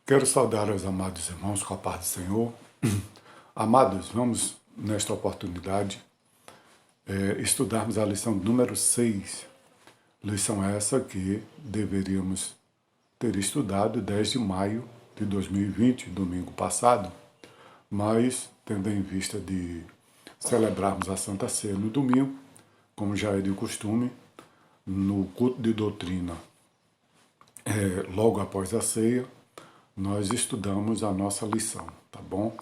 Quero saudar os amados irmãos com a paz do Senhor. Amados, vamos nesta oportunidade estudarmos a lição número 6. Lição essa que deveríamos ter estudado 10 de maio de 2020, domingo passado, mas tendo em vista de celebrarmos a Santa Ceia no domingo, como já é de costume, no culto de doutrina, logo após a ceia, nós estudamos a nossa lição, tá bom?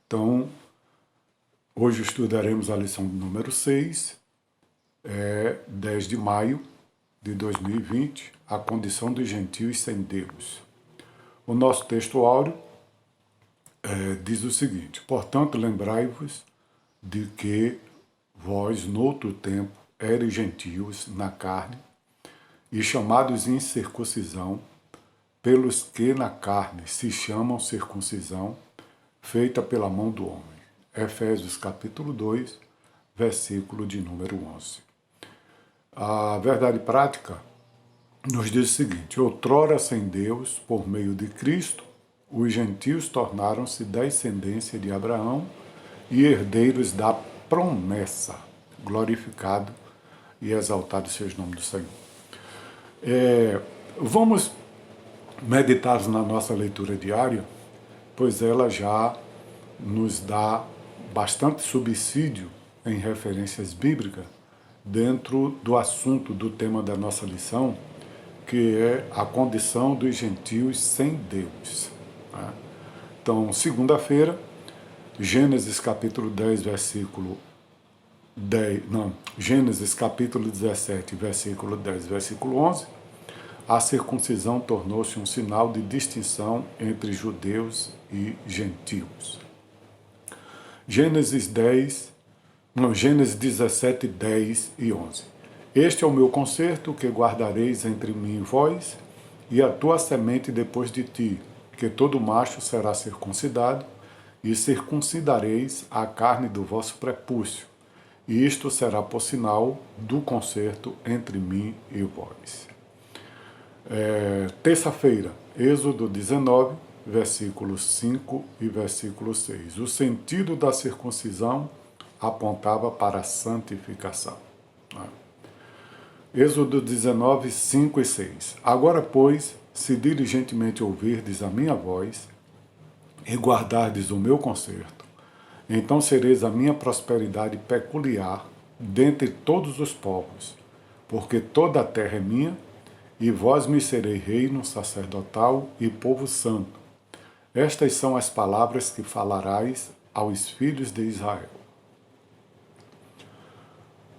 Então, hoje estudaremos a lição número 6, 10 de maio de 2020, a condição dos gentios sem Deus. O nosso texto áureo diz o seguinte: portanto, lembrai-vos de que vós, noutro tempo, eres gentios na carne e chamados incircuncisão, pelos que na carne se chamam circuncisão, feita pela mão do homem. Efésios capítulo 2, versículo de número 11. A verdade prática nos diz o seguinte: outrora sem Deus, por meio de Cristo, os gentios tornaram-se descendência de Abraão e herdeiros da promessa. Glorificado e exaltado seja o nome do Senhor. Vamos meditar na nossa leitura diária, pois ela já nos dá bastante subsídio em referências bíblicas dentro do assunto do tema da nossa lição, que é a condição dos gentios sem Deus. Então, segunda-feira, Gênesis capítulo 10, versículo 10, não, Gênesis capítulo 17, versículo 10, versículo 11, a circuncisão tornou-se um sinal de distinção entre judeus e gentios. Gênesis 17, 10 e 11. Este é o meu concerto que guardareis entre mim e vós, e a tua semente depois de ti, que todo macho será circuncidado, e circuncidareis a carne do vosso prepúcio, e isto será por sinal do concerto entre mim e vós. Terça-feira, Êxodo 19, versículos 5 e versículo 6. O sentido da circuncisão apontava para a santificação. Êxodo 19, 5 e 6. Agora, pois, se diligentemente ouvirdes a minha voz e guardardes o meu concerto, então sereis a minha prosperidade peculiar dentre todos os povos, porque toda a terra é minha, e vós me sereis reino sacerdotal e povo santo. Estas são as palavras que falarás aos filhos de Israel.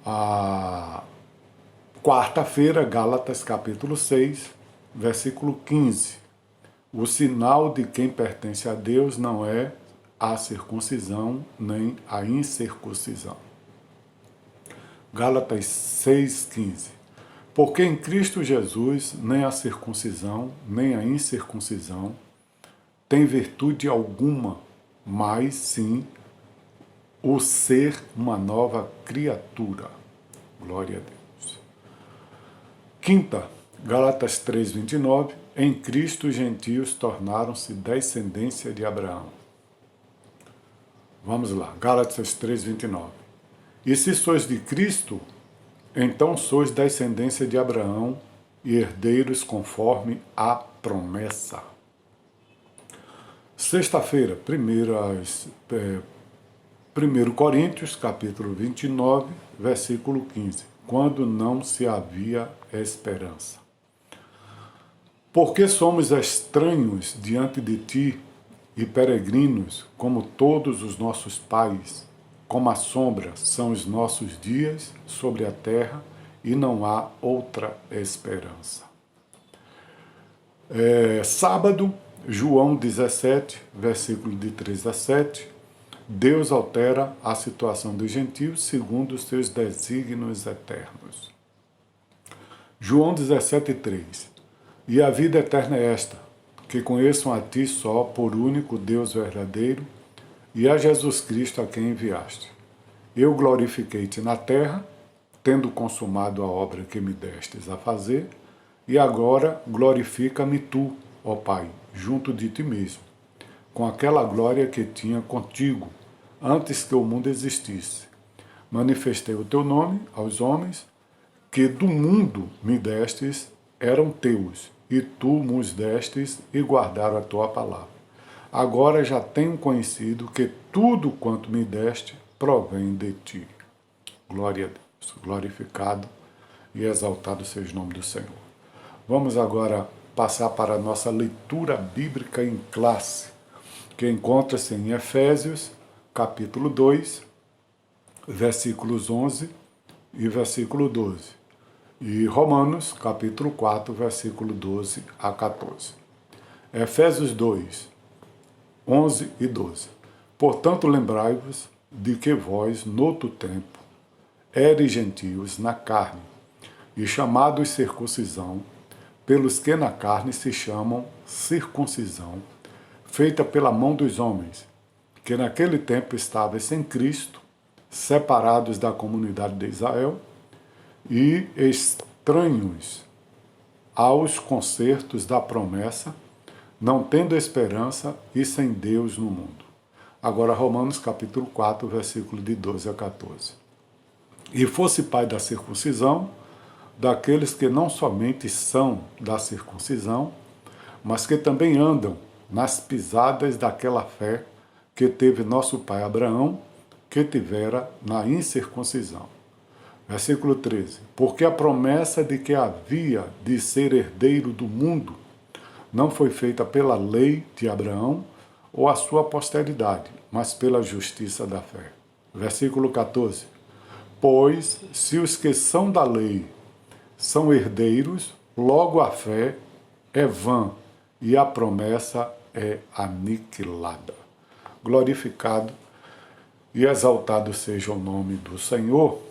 A quarta-feira, Gálatas capítulo 6, versículo 15. O sinal de quem pertence a Deus não é a circuncisão nem a incircuncisão. Gálatas 6, 15. Porque em Cristo Jesus nem a circuncisão, nem a incircuncisão tem virtude alguma, mas sim o ser uma nova criatura. Glória a Deus. Quinta, Gálatas 3, 29. Em Cristo os gentios tornaram-se descendência de Abraão. Vamos lá, Gálatas 3, 29. E se sois de Cristo, então sois descendência de Abraão e herdeiros conforme a promessa. Sexta-feira, 1 Coríntios, capítulo 29, versículo 15. Quando não se havia esperança. Porque somos estranhos diante de ti e peregrinos, como todos os nossos pais, como a sombra são os nossos dias sobre a terra e não há outra esperança. Sábado, João 17, versículo de 3 a 7. Deus altera a situação dos gentios segundo os seus desígnios eternos. João 17, 3. E a vida eterna é esta, que conheçam a ti só, por único Deus verdadeiro, e a Jesus Cristo a quem enviaste. Eu glorifiquei-te na terra, tendo consumado a obra que me destes a fazer, e agora glorifica-me tu, ó Pai, junto de ti mesmo, com aquela glória que tinha contigo, antes que o mundo existisse. Manifestei o teu nome aos homens, que do mundo me destes, eram teus, e tu nos destes e guardaram a tua palavra. Agora já tenho conhecido que tudo quanto me deste provém de ti. Glória a Deus, glorificado e exaltado seja o nome do Senhor. Vamos agora passar para a nossa leitura bíblica em classe, que encontra-se em Efésios, capítulo 2, versículos 11 e versículo 12. E Romanos, capítulo 4, versículo 12 a 14. Efésios 2, 11 e 12. Portanto, lembrai-vos de que vós, noutro tempo, eres gentios na carne, e chamados circuncisão, pelos que na carne se chamam circuncisão, feita pela mão dos homens, que naquele tempo estavais sem Cristo, separados da comunidade de Israel, e estranhos aos concertos da promessa, não tendo esperança e sem Deus no mundo. Agora Romanos capítulo 4, versículo de 12 a 14. E fosse pai da circuncisão, daqueles que não somente são da circuncisão, mas que também andam nas pisadas daquela fé que teve nosso pai Abraão, que tivera na incircuncisão. Versículo 13. Porque a promessa de que havia de ser herdeiro do mundo não foi feita pela lei de Abraão ou a sua posteridade, mas pela justiça da fé. Versículo 14. Pois, se os que são da lei são herdeiros, logo a fé é vã e a promessa é aniquilada. Glorificado e exaltado seja o nome do Senhor.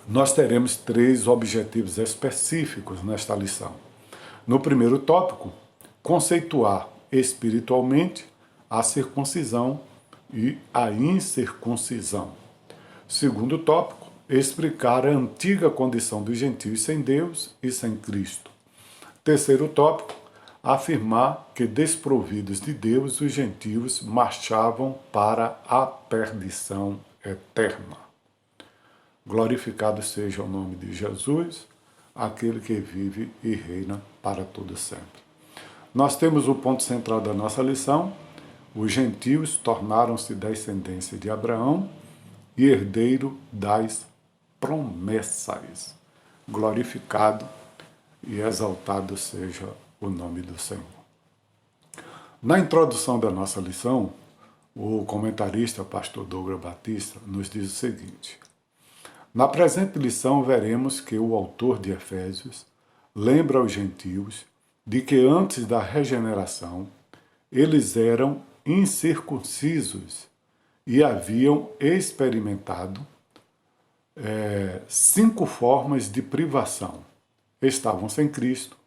Nós teremos 3 objetivos específicos nesta lição. No primeiro tópico, conceituar espiritualmente a circuncisão e a incircuncisão. Segundo tópico, explicar a antiga condição dos gentios sem Deus e sem Cristo. Terceiro tópico, afirmar que desprovidos de Deus os gentios marchavam para a perdição eterna. Glorificado seja o nome de Jesus, aquele que vive e reina para todo sempre. Nós temos o ponto central da nossa lição: os gentios tornaram-se descendência de Abraão e herdeiro das promessas. Glorificado e exaltado seja o nome do Senhor. Na introdução da nossa lição, o comentarista pastor Douglas Batista nos diz o seguinte: na presente lição veremos que o autor de Efésios lembra aos gentios de que antes da regeneração eles eram incircuncisos e haviam experimentado 5 formas de privação. Estavam sem Cristo,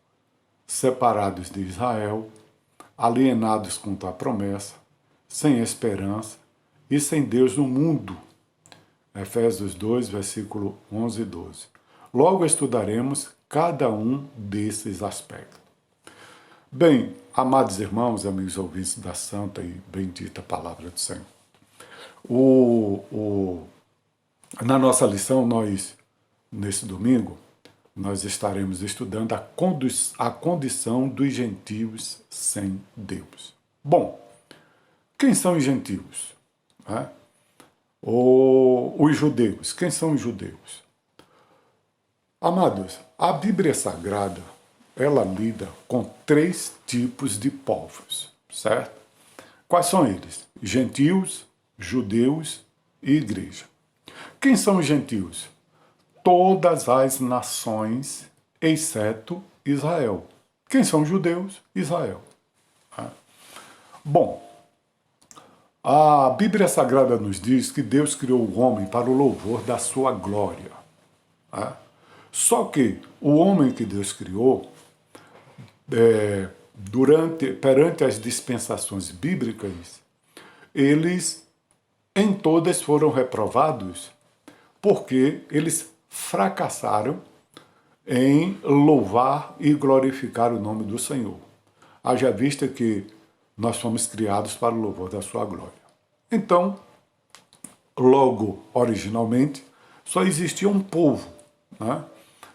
separados de Israel, alienados contra a promessa, sem esperança e sem Deus no mundo. Efésios 2, versículo 11 e 12. Logo estudaremos cada um desses aspectos. Bem, amados irmãos e amigos ouvintes da santa e bendita palavra do Senhor, na nossa lição, nesse domingo, nós estaremos estudando a condição dos gentios sem Deus. Bom, quem são os gentios? Os judeus. Quem são os judeus? Amados, a Bíblia Sagrada, ela lida com 3 tipos de povos, certo? Quais são eles? Gentios, judeus e igreja. Quem são os gentios? Todas as nações, exceto Israel. Quem são os judeus? Israel. Bom, a Bíblia Sagrada nos diz que Deus criou o homem para o louvor da sua glória. Só que o homem que Deus criou, perante as dispensações bíblicas, eles em todas foram reprovados porque eles fracassaram em louvar e glorificar o nome do Senhor. haja vista que nós fomos criados para o louvor da sua glória. Então, logo, originalmente, só existia um povo, né?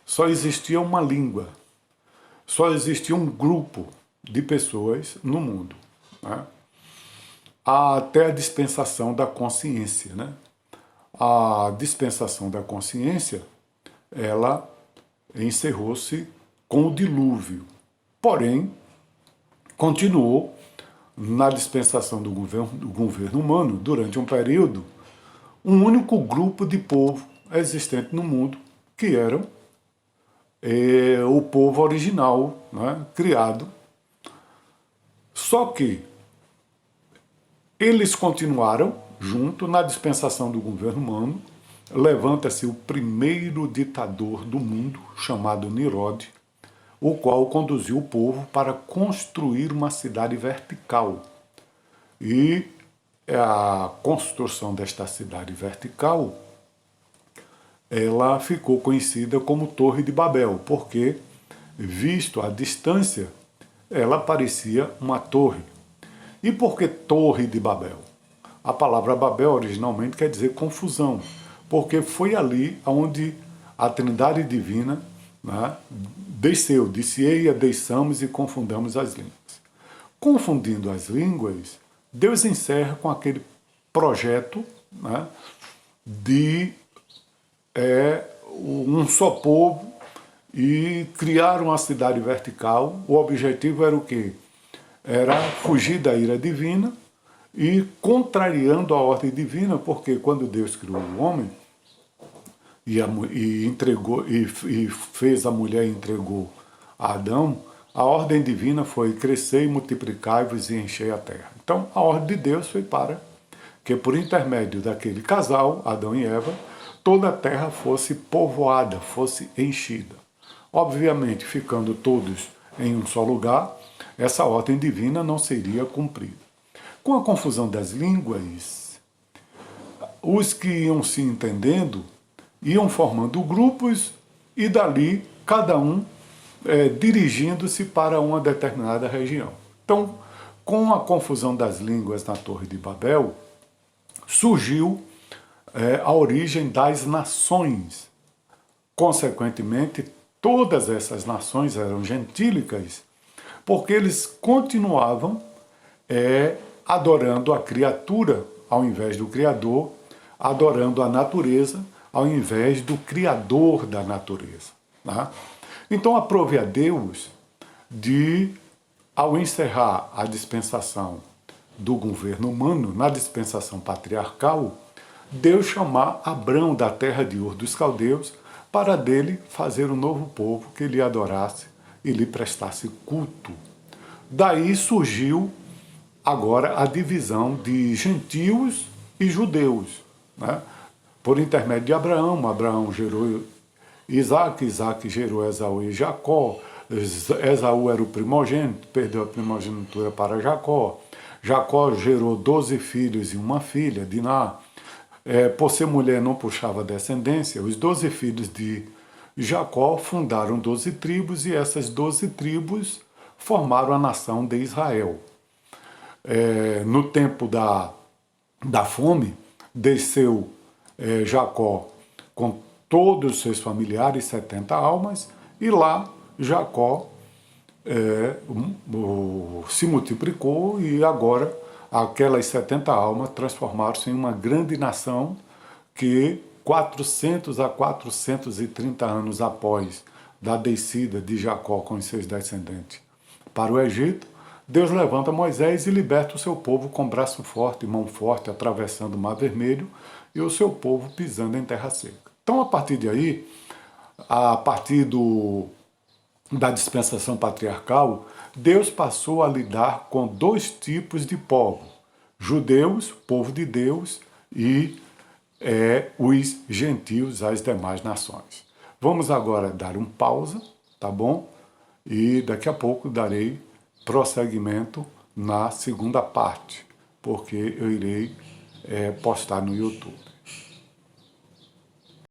Só existia uma língua, só existia um grupo de pessoas no mundo, né? Até a dispensação da consciência, né? A dispensação da consciência, ela encerrou-se com o dilúvio. Porém, continuou na dispensação do governo humano, durante um período, um único grupo de povo existente no mundo, que eram o povo original, né, criado. Só que eles continuaram junto na dispensação do governo humano. Levanta-se o primeiro ditador do mundo, chamado Nirod, o qual conduziu o povo para construir uma cidade vertical. E a construção desta cidade vertical, ela ficou conhecida como Torre de Babel, porque, visto à distância, ela parecia uma torre. E por que Torre de Babel? A palavra Babel originalmente quer dizer confusão, porque foi ali onde a Trindade Divina, né, desceu, disse: eia, desçamos e confundamos as línguas. Confundindo as línguas, Deus encerra com aquele projeto, né, de um só povo e criar uma cidade vertical. O objetivo era o quê? Era fugir da ira divina e contrariando a ordem divina, porque quando Deus criou o homem e entregou e fez a mulher e entregou a Adão, a ordem divina foi: crescer e multiplicai-vos e enchei a terra. Então a ordem de Deus foi para que, por intermédio daquele casal, Adão e Eva, toda a terra fosse povoada, fosse enchida. Obviamente, ficando todos em um só lugar, essa ordem divina não seria cumprida. Com a confusão das línguas, os que iam se entendendo iam formando grupos e dali cada um dirigindo-se para uma determinada região. Então, com a confusão das línguas na Torre de Babel, surgiu a origem das nações. Consequentemente, todas essas nações eram gentílicas, porque eles continuavam adorando a criatura ao invés do Criador, adorando a natureza ao invés do Criador da natureza, né? Então aprove a Deus de, ao encerrar a dispensação do governo humano, na dispensação patriarcal, Deus chamar Abrão da terra de Ur dos Caldeus para dele fazer um novo povo que lhe adorasse e lhe prestasse culto. Daí surgiu agora a divisão de gentios e judeus, né? Por intermédio de Abraão. Abraão gerou Isaac, Isaac gerou Esaú e Jacó. Esaú era o primogênito, perdeu a primogenitura para Jacó. Jacó gerou 12 filhos e uma filha, Diná. Por ser mulher não puxava descendência, os 12 filhos de Jacó fundaram 12 tribos e essas 12 tribos formaram a nação de Israel. No tempo da fome, desceu Jacó com todos os seus familiares, 70 almas, e lá Jacó se multiplicou e agora aquelas 70 almas transformaram-se em uma grande nação que 400 a 430 anos após da descida de Jacó com os seus descendentes para o Egito, Deus levanta Moisés e liberta o seu povo com braço forte e mão forte, atravessando o Mar Vermelho, e o seu povo pisando em terra seca. Então, a partir de aí, a partir da dispensação patriarcal, Deus passou a lidar com dois tipos de povo: judeus, povo de Deus, e os gentios, as demais nações. Vamos agora dar um pausa, tá bom? E daqui a pouco darei prosseguimento na segunda parte, porque eu irei postar no YouTube.